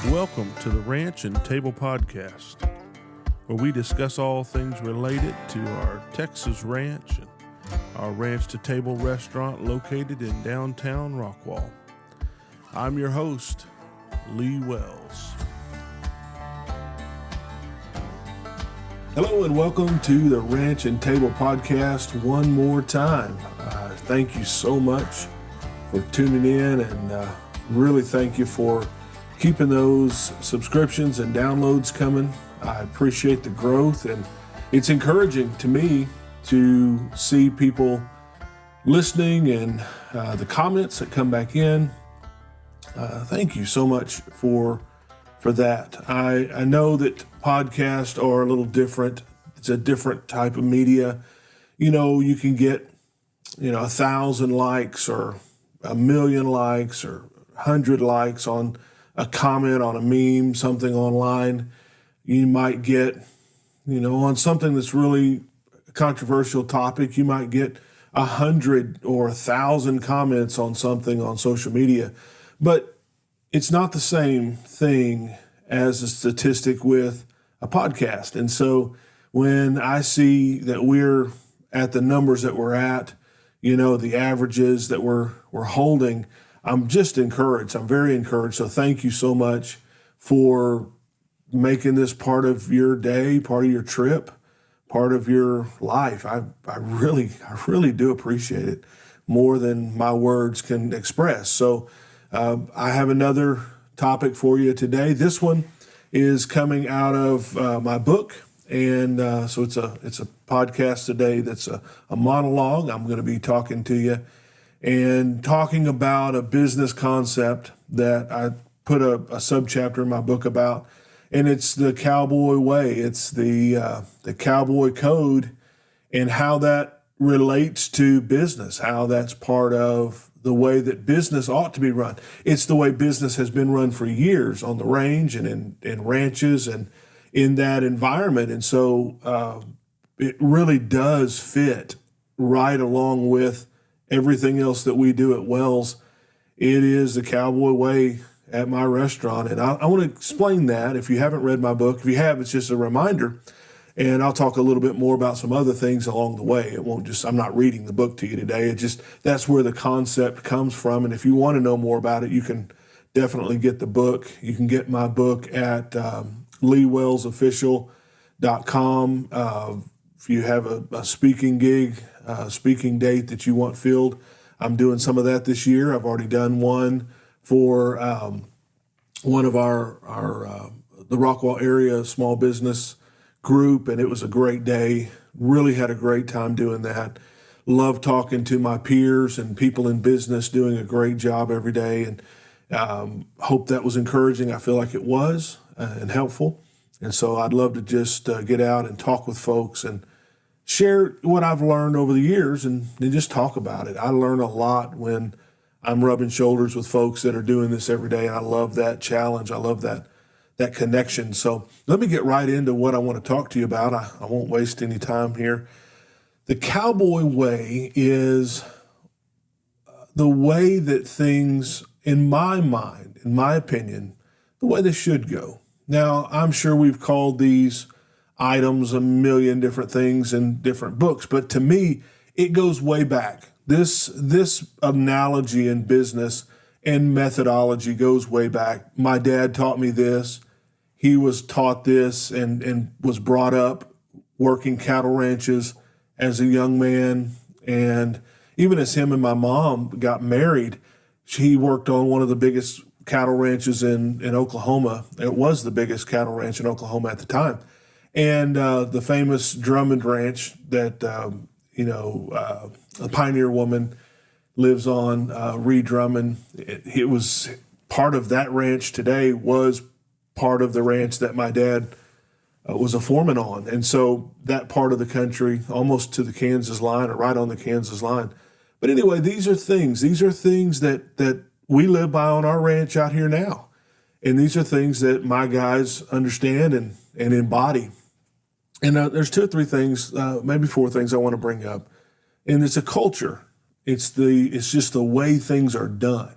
Welcome to the Ranch and Table Podcast, where we discuss all things related to our Texas ranch and our Ranch to Table restaurant located in downtown Rockwall. I'm your host, Lee Wells. Hello and welcome to the Ranch and Table Podcast one more time. Thank you so much for tuning in, and really thank you for keeping those subscriptions and downloads coming. I appreciate the growth, and it's encouraging to me to see people listening and the comments that come back in. Thank you so much for that. I know that podcasts are a little different. It's a different type of media. You know, you can get 1,000 likes or 1,000,000 likes or 100 likes on a comment on a meme, something online. You might get, on something that's really a controversial topic, you might get 100 or 1,000 comments on something on social media. But it's not the same thing as a statistic with a podcast. And so when I see that we're at the numbers that we're at, the averages that we're holding, I'm just encouraged. I'm very encouraged. So thank you so much for making this part of your day, part of your trip, part of your life. I really do appreciate it more than my words can express. So I have another topic for you today. This one is coming out of my book. And so it's a podcast today that's a monologue. I'm going to be talking to you and talking about a business concept that I put a subchapter in my book about, and it's the Cowboy way. It's the Cowboy code and how that relates to business, how that's part of the way that business ought to be run. It's the way business has been run for years on the range and in ranches and in that environment. And so it really does fit right along with everything else that we do at Wells. It is the Cowboy way at my restaurant. And I want to explain that. If you haven't read my book, if you have, it's just a reminder. And I'll talk a little bit more about some other things along the way. I'm not reading the book to you today. That's where the concept comes from. And if you want to know more about it, you can definitely get the book. You can get my book at LeeWellsOfficial.com. If you have a speaking gig, speaking date that you want filled, I'm doing some of that this year. I've already done one for one of our the Rockwall area small business group, and it was a great day. Really had a great time doing that. Love talking to my peers and people in business doing a great job every day, and hope that was encouraging. I feel like it was and helpful. And so I'd love to just get out and talk with folks and share what I've learned over the years and just talk about it. I learn a lot when I'm rubbing shoulders with folks that are doing this every day, and I love that challenge. I love that connection. So let me get right into what I want to talk to you about. I won't waste any time here. The Cowboy way is the way that things, in my mind, in my opinion, the way they should go. Now, I'm sure we've called these items a million different things in different books, but to me, it goes way back. This analogy in business and methodology goes way back. My dad taught me this. He was taught this and was brought up working cattle ranches as a young man. And even as him and my mom got married, he worked on one of the biggest cattle ranches in Oklahoma. It was the biggest cattle ranch in Oklahoma at the time. And the famous Drummond Ranch that, a pioneer woman lives on, Ree Drummond. It was part of that ranch today, was part of the ranch that my dad was a foreman on. And so that part of the country, almost to the Kansas line or right on the Kansas line. But anyway, these are things that we live by on our ranch out here now. And these are things that my guys understand and embody. And there's 2 or 3 things, maybe 4 things I want to bring up. And it's a culture. It's just the way things are done.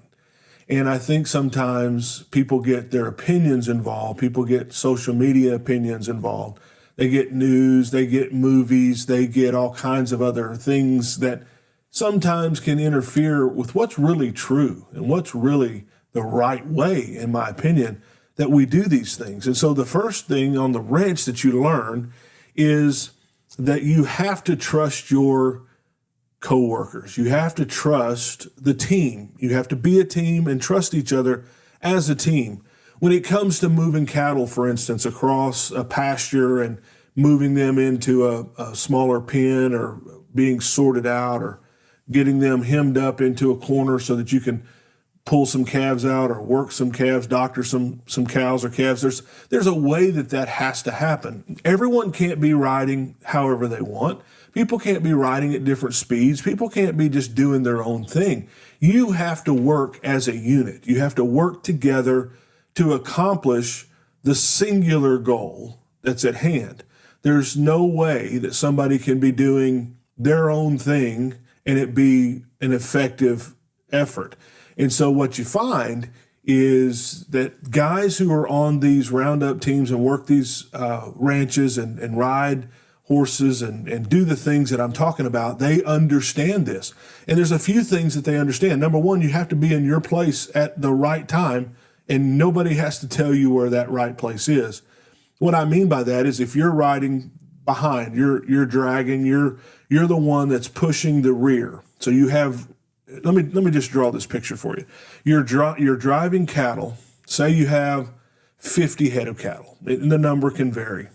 And I think sometimes people get their opinions involved. People get social media opinions involved. They get news, they get movies, they get all kinds of other things that sometimes can interfere with what's really true and what's really the right way, in my opinion, that we do these things. And so the first thing on the ranch that you learn is that you have to trust your coworkers. You have to trust the team. You have to be a team and trust each other as a team. When it comes to moving cattle, for instance, across a pasture and moving them into a smaller pen, or being sorted out, or getting them hemmed up into a corner so that you can pull some calves out, or work some calves, doctor some cows or calves. There's a way that has to happen. Everyone can't be riding however they want. People can't be riding at different speeds. People can't be just doing their own thing. You have to work as a unit. You have to work together to accomplish the singular goal that's at hand. There's no way that somebody can be doing their own thing and it be an effective effort. And so what you find is that guys who are on these roundup teams and work these ranches and ride horses and do the things that I'm talking about, they understand this. And there's a few things that they understand. Number one, you have to be in your place at the right time, and nobody has to tell you where that right place is. What I mean by that is, if you're riding behind, you're dragging, you're the one that's pushing the rear. So you have, let me just draw this picture for you. You're driving cattle. Say you have 50 head of cattle, and the number can vary.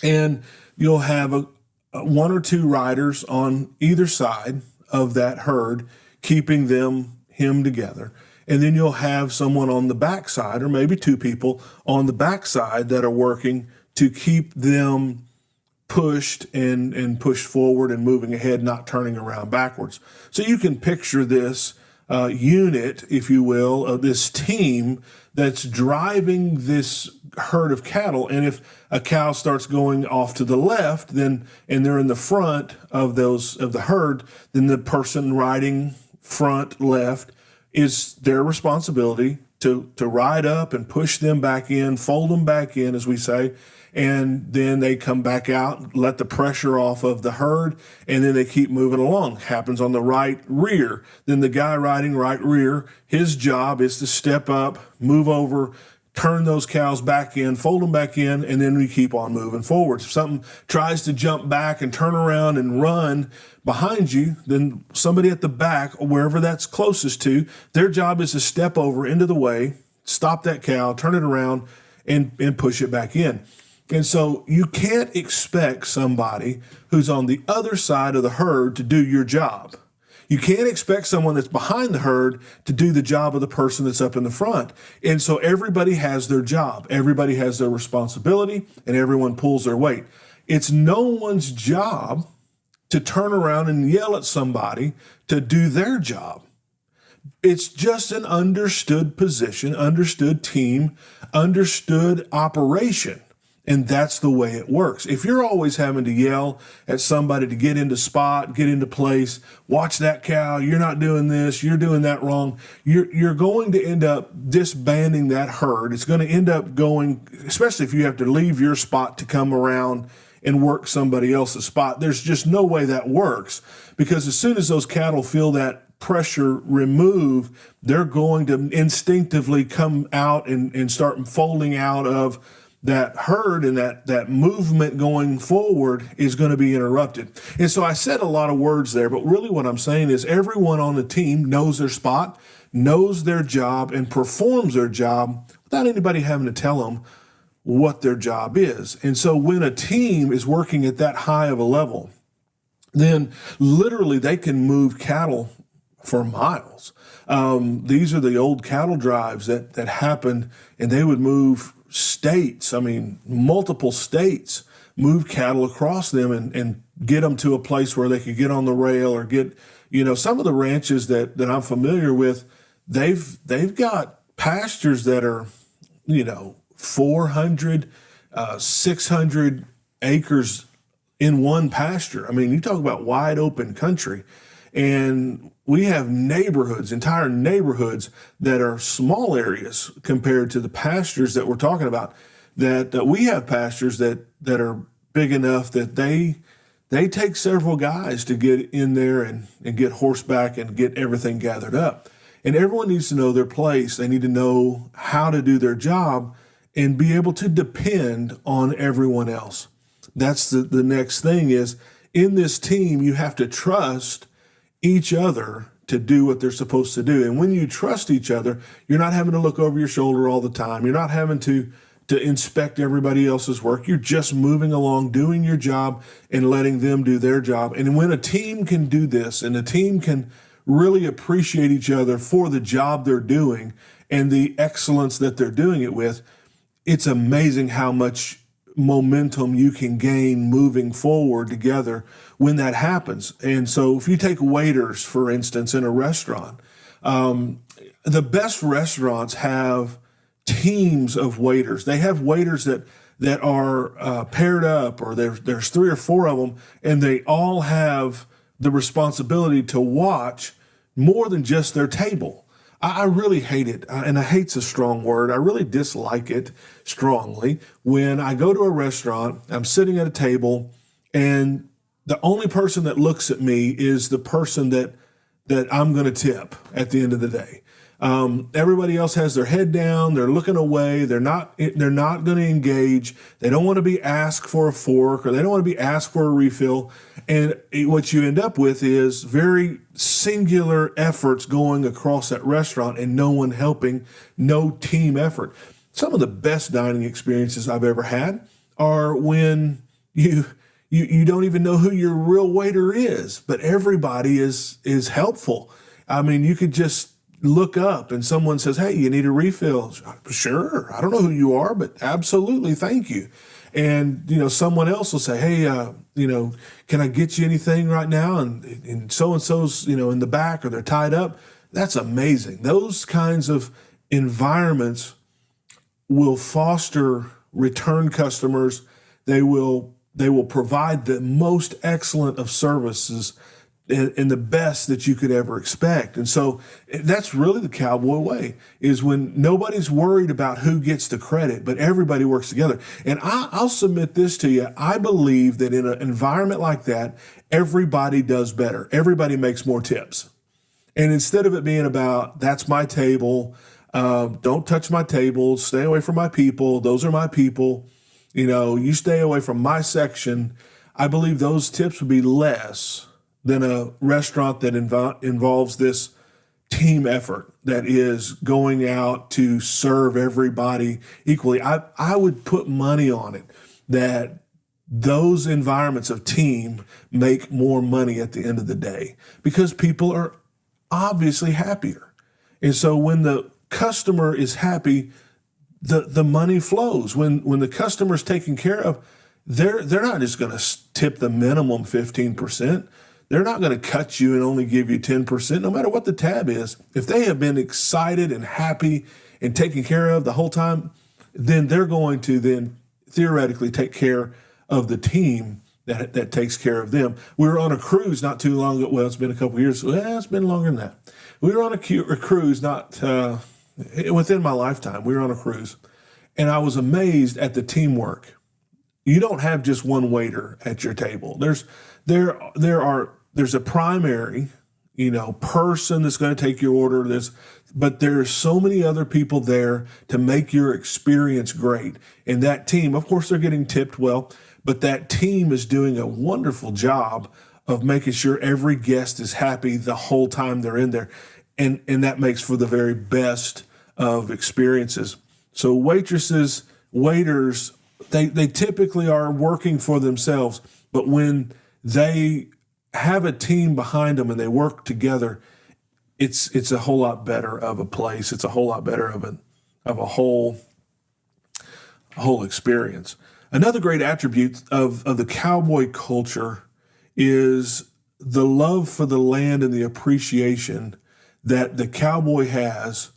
And you'll have one or two riders on either side of that herd, keeping them hemmed together. And then you'll have someone on the backside, or maybe two people on the backside, that are working to keep them pushed and pushed forward and moving ahead, not turning around backwards. So you can picture this unit, if you will, of this team that's driving this herd of cattle. And if a cow starts going off to the left, then, and they're in the front of the herd, then the person riding front left, is their responsibility to ride up and push them back in, fold them back in, as we say, and then they come back out, let the pressure off of the herd, and then they keep moving along. Happens on the right rear. Then the guy riding right rear, his job is to step up, move over, turn those cows back in, fold them back in, and then we keep on moving forward. If something tries to jump back and turn around and run behind you, then somebody at the back, or wherever that's closest to, their job is to step over into the way, stop that cow, turn it around, and push it back in. And so you can't expect somebody who's on the other side of the herd to do your job. You can't expect someone that's behind the herd to do the job of the person that's up in the front. And so everybody has their job. Everybody has their responsibility, and everyone pulls their weight. It's no one's job to turn around and yell at somebody to do their job. It's just an understood position, understood team, understood operation. And that's the way it works. If you're always having to yell at somebody to get into spot, get into place, watch that cow, you're not doing this, you're doing that wrong, you're going to end up disbanding that herd. It's going to end up going, especially if you have to leave your spot to come around and work somebody else's spot. There's just no way that works, because as soon as those cattle feel that pressure remove, they're going to instinctively come out and start folding out of that herd, and that movement going forward is going to be interrupted. And so I said a lot of words there, but really what I'm saying is everyone on the team knows their spot, knows their job, and performs their job without anybody having to tell them what their job is. And so when a team is working at that high of a level, then literally they can move cattle for miles. These are the old cattle drives that happened, and they would move states, multiple states, move cattle across them and get them to a place where they could get on the rail, or get, some of the ranches that I'm familiar with, they've got pastures that are, 400, 600 acres in one pasture. You talk about wide open country. And we have neighborhoods, entire neighborhoods that are small areas compared to the pastures that we're talking about. That we have pastures that are big enough that they take several guys to get in there and get horseback and get everything gathered up. And everyone needs to know their place. They need to know how to do their job and be able to depend on everyone else. That's the next thing is in this team, you have to trust each other to do what they're supposed to do. And when you trust each other, you're not having to look over your shoulder all the time. You're not having to inspect everybody else's work. You're just moving along, doing your job and letting them do their job. And when a team can do this and a team can really appreciate each other for the job they're doing and the excellence that they're doing it with, it's amazing how much momentum you can gain moving forward together when that happens. And so if you take waiters, for instance, in a restaurant, the best restaurants have teams of waiters. They have waiters that are paired up, or there's 3 or 4 of them, and they all have the responsibility to watch more than just their table. I really hate it, and hate's a strong word. I really dislike it strongly when I go to a restaurant, I'm sitting at a table, and the only person that looks at me is the person that I'm going to tip at the end of the day. Everybody else has their head down. They're looking away. They're not going to engage. They don't want to be asked for a fork, or they don't want to be asked for a refill. And what you end up with is very singular efforts going across that restaurant and no one helping, no team effort. Some of the best dining experiences I've ever had are when you don't even know who your real waiter is, but everybody is helpful. I mean, you could just look up and someone says, "Hey, you need a refill?" Sure. I don't know who you are, but absolutely. Thank you. And, someone else will say, "Hey, can I get you anything right now?" And so-and-so's, in the back, or they're tied up. That's amazing. Those kinds of environments will foster return customers. They will provide the most excellent of services and the best that you could ever expect. And so that's really the Cowboy way, is when nobody's worried about who gets the credit, but everybody works together. And I'll submit this to you. I believe that in an environment like that, everybody does better. Everybody makes more tips. And instead of it being about, that's my table, don't touch my table, stay away from my people, those are my people, you stay away from my section, I believe those tips would be less than a restaurant that involves this team effort that is going out to serve everybody equally. I would put money on it that those environments of team make more money at the end of the day, because people are obviously happier. And so when the customer is happy, the money flows. When the customer's taken care of, they're not just going to tip the minimum 15%. They're not going to cut you and only give you 10%, no matter what the tab is. If they have been excited and happy and taken care of the whole time, then they're going to then theoretically take care of the team that takes care of them. We were on a cruise not too long ago. Well, it's been a couple of years. Well, it's been longer than that. We were on a cruise within my lifetime. We were on a cruise, and I was amazed at the teamwork. You don't have just one waiter at your table. There's a primary, person that's going to take your order. But there's so many other people there to make your experience great. And that team, of course, they're getting tipped well, but that team is doing a wonderful job of making sure every guest is happy the whole time they're in there. And that makes for the very best of experiences. So waitresses, waiters, they typically are working for themselves, but when they have a team behind them and they work together, it's a whole lot better of a place. It's a whole lot better of a whole experience. Another great attribute of the Cowboy culture is the love for the land and the appreciation that the Cowboy has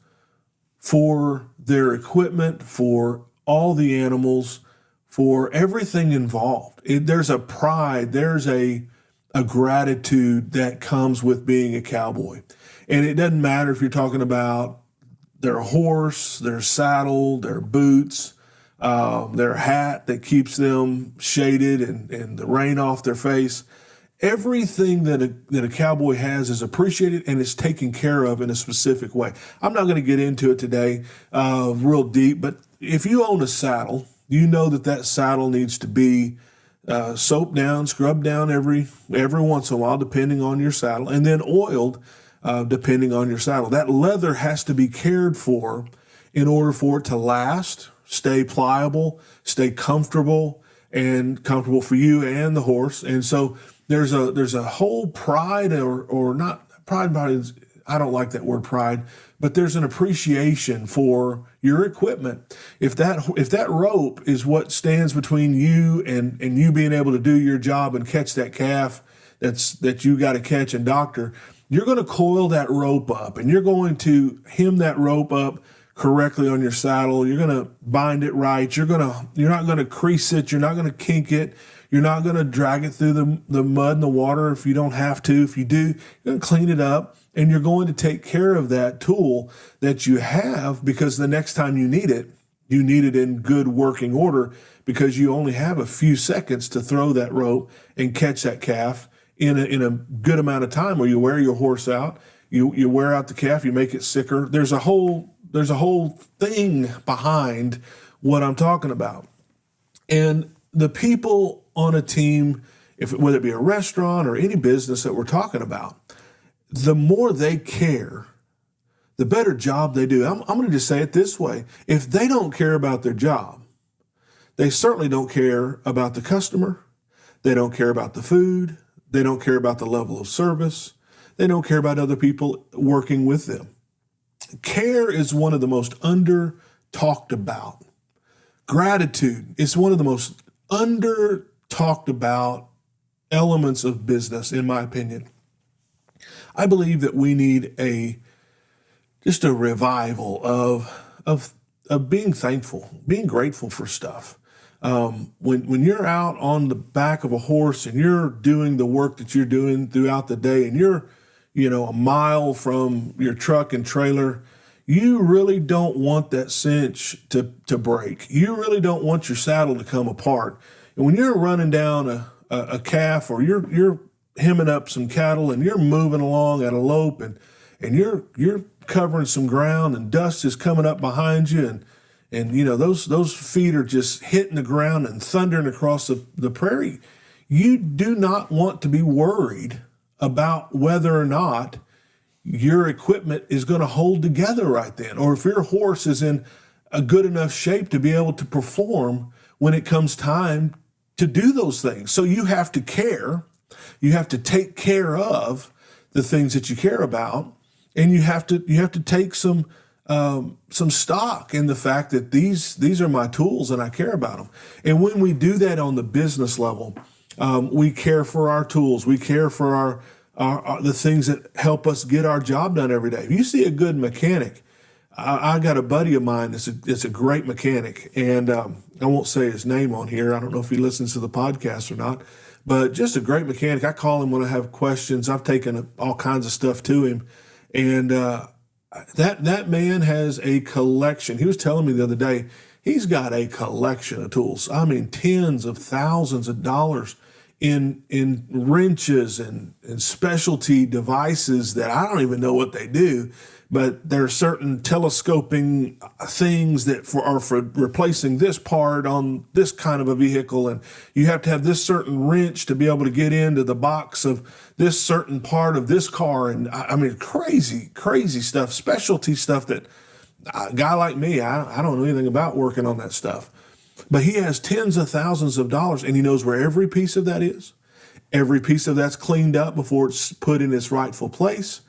for their equipment, for all the animals, for everything involved. There's a pride, there's a a gratitude that comes with being a cowboy. And it doesn't matter if you're talking about their horse, their saddle, their boots, their hat that keeps them shaded and the rain off their face. Everything that a cowboy has is appreciated and is taken care of in a specific way. I'm not going to get into it today real deep, but if you own a saddle, you know that saddle needs to be soaped down, scrubbed down every once in a while, depending on your saddle, and then oiled depending on your saddle. That leather has to be cared for in order for it to last, stay pliable, stay comfortable, and comfortable for you and the horse. And so there's a whole pride or not pride, I don't like that word pride, but there's an appreciation for your equipment. If that rope is what stands between you and you being able to do your job and catch that calf that you got to catch and doctor, you're going to coil that rope up and you're going to hem that rope up correctly on your saddle. You're going to bind it right. You're not going to crease it. You're not going to kink it. You're not going to drag it through the mud and the water if you don't have to. If you do, you're going to clean it up, and you're going to take care of that tool that you have, because the next time you need it in good working order, because you only have a few seconds to throw that rope and catch that calf in a good amount of time, where you wear your horse out, you wear out the calf, you make it sicker. There's a whole thing behind what I'm talking about. And the people on a team, whether it be a restaurant or any business that we're talking about, the more they care, the better job they do. I'm going to just say it this way. If they don't care about their job, they certainly don't care about the customer. They don't care about the food. They don't care about the level of service. They don't care about other people working with them. Care is one of the most under-talked about. Gratitude is one of the most under-talked about elements of business, in my opinion. I believe that we need just a revival of being thankful, being grateful for stuff. When you're out on the back of a horse and you're doing the work that you're doing throughout the day, and you're, a mile from your truck and trailer, you really don't want that cinch to break. You really don't want your saddle to come apart. And when you're running down a calf, or you're hemming up some cattle and you're moving along at a lope, and you're covering some ground and dust is coming up behind you, and those feet are just hitting the ground and thundering across the prairie. You do not want to be worried about whether or not your equipment is going to hold together right then, or if your horse is in a good enough shape to be able to perform when it comes time to do those things. So you have to care. You have to take care of the things that you care about, and you have to take some stock in the fact that these are my tools and I care about them. And when we do that on the business level, we care for our tools. We care for our the things that help us get our job done every day. If you see a good mechanic, I got a buddy of mine that's a great mechanic, and I won't say his name on here. I don't know if he listens to the podcast or not, but just a great mechanic. I call him when I have questions. I've taken all kinds of stuff to him, and that man has a collection. He was telling me the other day, he's got a collection of tools. I mean, tens of thousands of dollars in wrenches and specialty devices that I don't even know what they do, but there are certain telescoping things that are for replacing this part on this kind of a vehicle, and you have to have this certain wrench to be able to get into the box of this certain part of this car. And I mean, crazy stuff, specialty stuff that a guy like me, I don't know anything about working on that stuff. But he has tens of thousands of dollars, and he knows where every piece of that is. Every piece of that's cleaned up before it's put in its rightful place.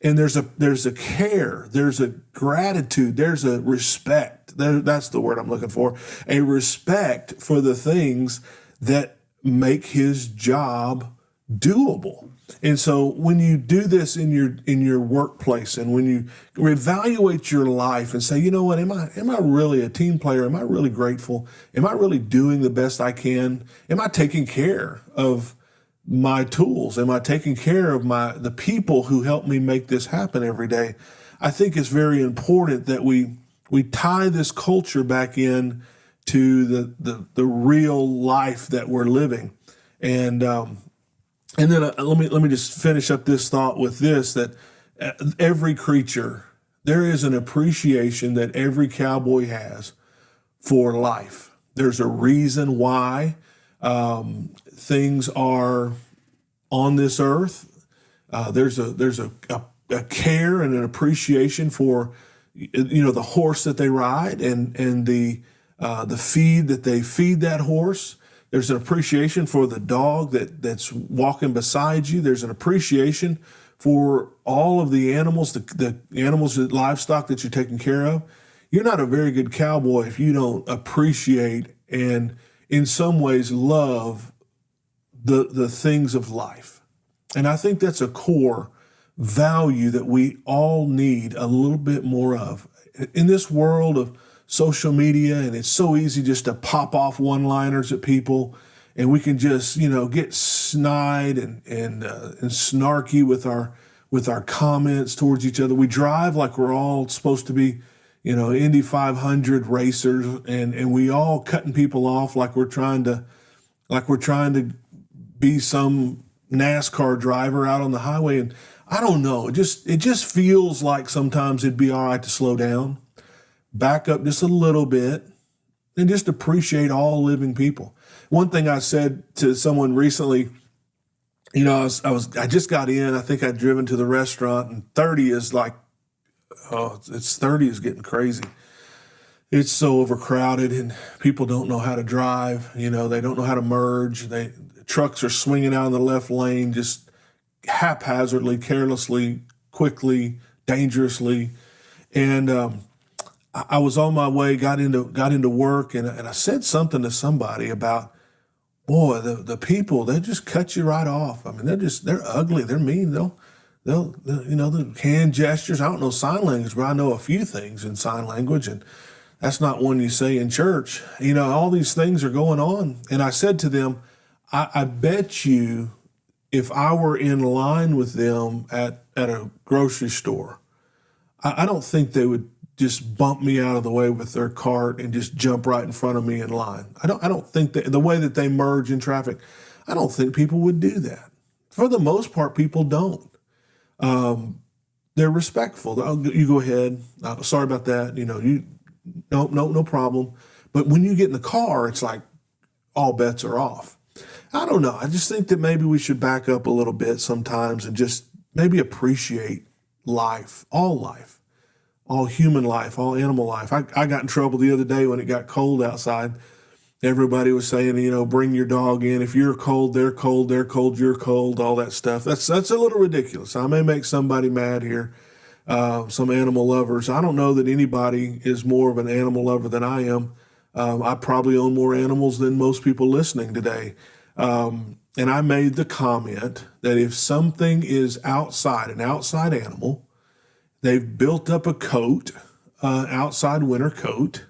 And there's a care, there's a gratitude, there's a respect. That's the word I'm looking for. A respect for the things that make his job doable. And so when you do this in your workplace, and when you evaluate your life and say, you know what, am I really a team player? Am I really grateful? Am I really doing the best I can? Am I taking care of my tools? Am I taking care of the people who help me make this happen every day? I think it's very important that we tie this culture back in to the real life that we're living. And then let me just finish up this thought with this, that every creature, there is an appreciation that every cowboy has for life. There's a reason why things are on this earth. There's a care and an appreciation for the horse that they ride and the feed that they feed that horse. There's an appreciation for the dog that's walking beside you. There's an appreciation for all of the animals, the animals, the livestock that you're taking care of. You're not a very good cowboy if you don't appreciate and in some ways love the things of life. And I think that's a core value that we all need a little bit more of. In this world of social media, and it's so easy just to pop off one-liners at people, and we can just get snide and snarky with our comments towards each other. We drive like we're all supposed to be Indy 500 racers, and we all cutting people off like we're trying to be some NASCAR driver out on the highway. And I don't know, it just feels like sometimes it'd be all right to slow down, back up just a little bit, and just appreciate all living people. One thing I said to someone recently, I just got in. I think I'd driven to the restaurant, and 30 is like, 30 is getting crazy. It's so overcrowded, and people don't know how to drive. They don't know how to merge. Trucks are swinging out in the left lane, just haphazardly, carelessly, quickly, dangerously, and I was on my way, got into work, and I said something to somebody about, boy, the people, they just cut you right off. I mean, they're ugly, they're mean. They'll the hand gestures. I don't know sign language, but I know a few things in sign language, and that's not one you say in church. All these things are going on. And I said to them, I bet you if I were in line with them at a grocery store, I don't think they would just bump me out of the way with their cart and just jump right in front of me in line. I don't think that the way that they merge in traffic, I don't think people would do that. For the most part, people don't. They're respectful. You go ahead. Sorry about that. No problem. But when you get in the car, it's like all bets are off. I don't know. I just think that maybe we should back up a little bit sometimes and just maybe appreciate life, all human life, all animal life. I got in trouble the other day when it got cold outside. Everybody was saying, bring your dog in. If you're cold, they're cold, you're cold, all that stuff. That's a little ridiculous. I may make somebody mad here, some animal lovers. I don't know that anybody is more of an animal lover than I am. I probably own more animals than most people listening today. And I made the comment that if something is outside, an outside animal, they've built up a coat, outside winter coat,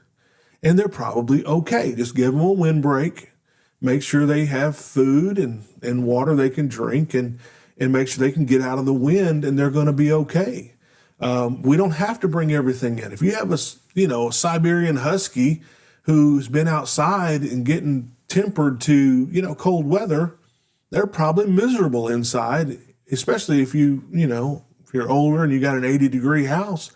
and they're probably okay. Just give them a windbreak, make sure they have food and water they can drink, and make sure they can get out of the wind, and they're going to be okay. We don't have to bring everything in. If you have a Siberian Husky who's been outside and getting tempered to, cold weather, they're probably miserable inside, especially if if you're older and you got an 80-degree house.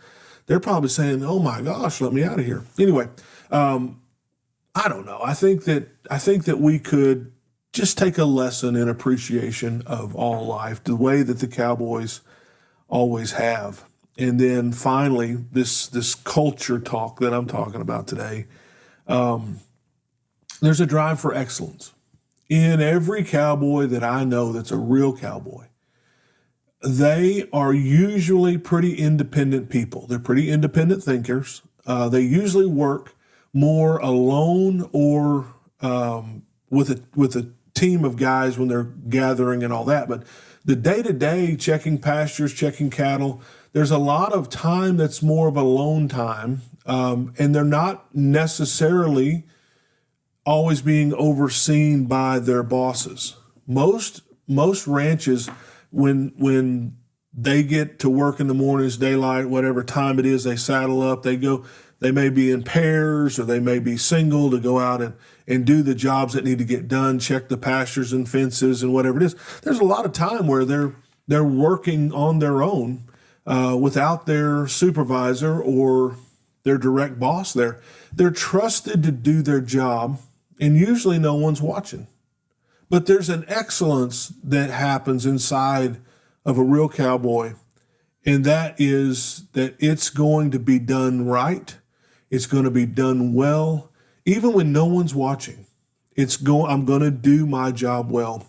They're probably saying, oh my gosh, let me out of here. Anyway, I don't know. I think that we could just take a lesson in appreciation of all life, the way that the Cowboys always have. And then finally, this culture talk that I'm talking about today, there's a drive for excellence. In every cowboy that I know that's a real cowboy, they are usually pretty independent people. They're pretty independent thinkers. They usually work more alone or with a team of guys when they're gathering and all that. But the day-to-day, checking pastures, checking cattle, there's a lot of time that's more of alone time, and they're not necessarily always being overseen by their bosses. Most most ranches, when they get to work in the mornings, daylight, whatever time it is, they saddle up, they may be in pairs or they may be single to go out and do the jobs that need to get done, check the pastures and fences and whatever it is. There's a lot of time where they're working on their own without their supervisor or their direct boss there. They're trusted to do their job, and usually no one's watching. But there's an excellence that happens inside of a real cowboy, and that is that it's going to be done right. It's going to be done well, even when no one's watching. I'm going to do my job well.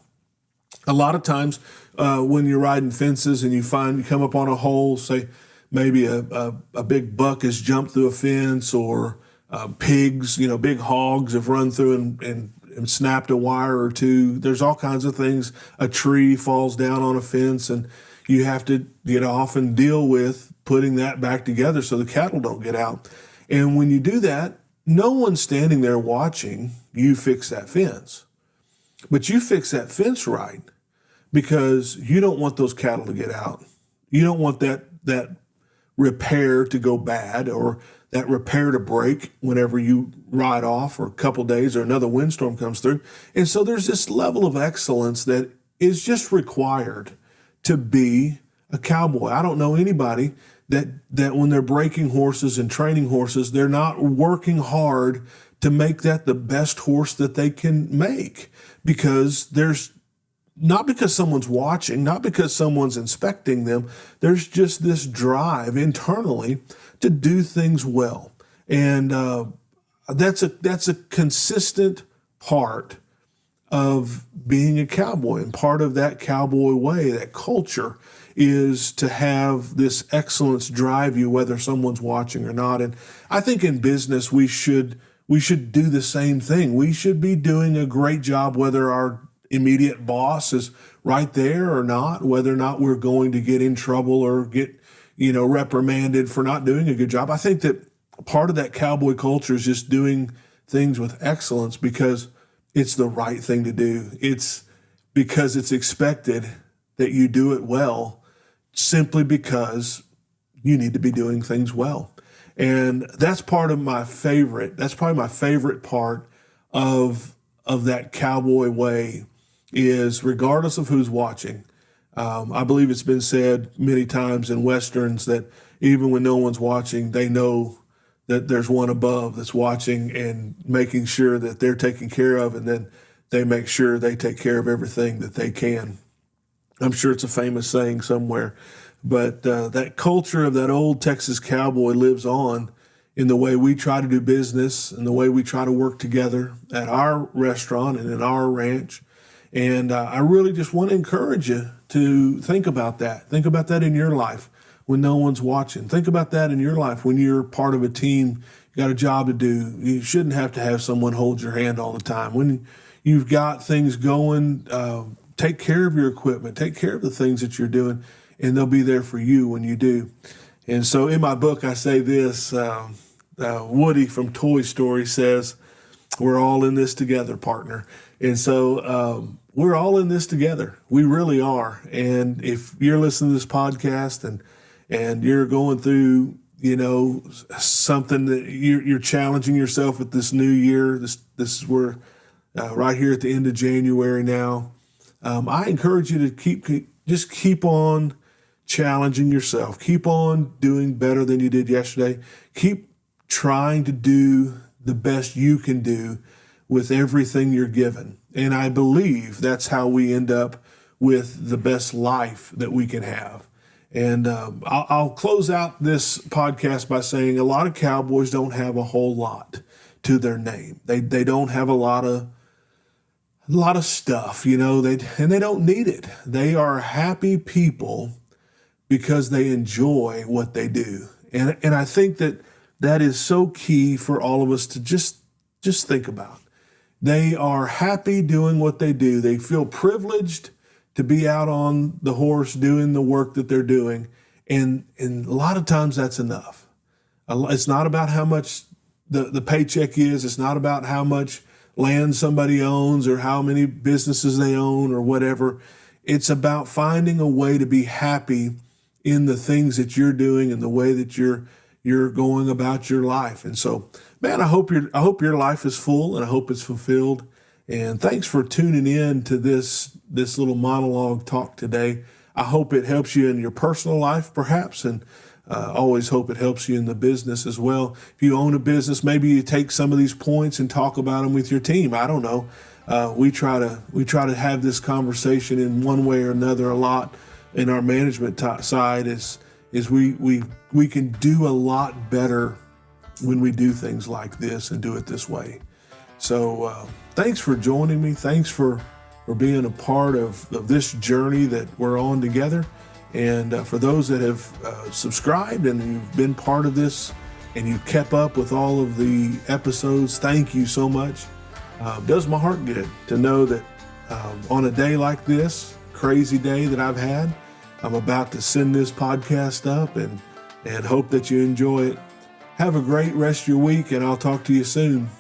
A lot of times when you're riding fences and you come up on a hole, say maybe a big buck has jumped through a fence, or pigs, big hogs have run through and snapped a wire or two. There's all kinds of things. A tree falls down on a fence, and you have to get off and deal with putting that back together so the cattle don't get out. And when you do that, no one's standing there watching you fix that fence. But you fix that fence right because you don't want those cattle to get out. You don't want that repair to go bad, or that repair to break whenever you ride off, or a couple days, or another windstorm comes through. And so there's this level of excellence that is just required to be a cowboy. I don't know anybody that when they're breaking horses and training horses, they're not working hard to make that the best horse that they can make, because not because someone's watching, not because someone's inspecting them. There's just this drive internally to do things well. And that's a consistent part of being a cowboy. And part of that cowboy way, that culture, is to have this excellence drive you whether someone's watching or not. And I think in business we should do the same thing. We should be doing a great job whether our immediate boss is right there or not, whether or not we're going to get in trouble or get reprimanded for not doing a good job. I think that part of that cowboy culture is just doing things with excellence because it's the right thing to do. It's because it's expected that you do it well, simply because you need to be doing things well. And that's probably my favorite part of that cowboy way, is regardless of who's watching. I believe it's been said many times in Westerns that even when no one's watching, they know that there's one above that's watching and making sure that they're taken care of, and then they make sure they take care of everything that they can. I'm sure it's a famous saying somewhere, but that culture of that old Texas cowboy lives on in the way we try to do business and the way we try to work together at our restaurant and in our ranch. And I really just want to encourage you to think about that. Think about that in your life when no one's watching. Think about that in your life when you're part of a team, you got a job to do. You shouldn't have to have someone hold your hand all the time. When you've got things going, take care of your equipment, take care of the things that you're doing, and they'll be there for you when you do. And so in my book, I say this, Woody from Toy Story says, "We're all in this together, partner." And so we're all in this together. We really are. And if you're listening to this podcast and you're going through, something that you're challenging yourself with this new year, this we're right here at the end of January now. I encourage you to keep on challenging yourself. Keep on doing better than you did yesterday. Keep trying to do the best you can do with everything you're given. And I believe that's how we end up with the best life that we can have. And I'll close out this podcast by saying a lot of cowboys don't have a whole lot to their name. They don't have a lot of stuff, and they don't need it. They are happy people because they enjoy what they do. And I think that is so key for all of us to just think about. They are happy doing what they do. They feel privileged to be out on the horse doing the work that they're doing. And a lot of times that's enough. It's not about how much the paycheck is. It's not about how much land somebody owns or how many businesses they own or whatever. it's about finding a way to be happy in the things that you're doing and the way that you're going about your life. And so, man, I hope your life is full, and I hope it's fulfilled. And thanks for tuning in to this little monologue talk today. I hope it helps you in your personal life, perhaps, and always hope it helps you in the business as well. If you own a business, maybe you take some of these points and talk about them with your team. I don't know. We try to have this conversation in one way or another a lot in our management side. Is we can do a lot better when we do things like this and do it this way. So thanks for joining me. Thanks for being a part of this journey that we're on together. And for those that have subscribed and you've been part of this and you've kept up with all of the episodes, thank you so much. Does my heart good to know that on a day like this, crazy day that I've had, I'm about to send this podcast up and hope that you enjoy it. Have a great rest of your week, and I'll talk to you soon.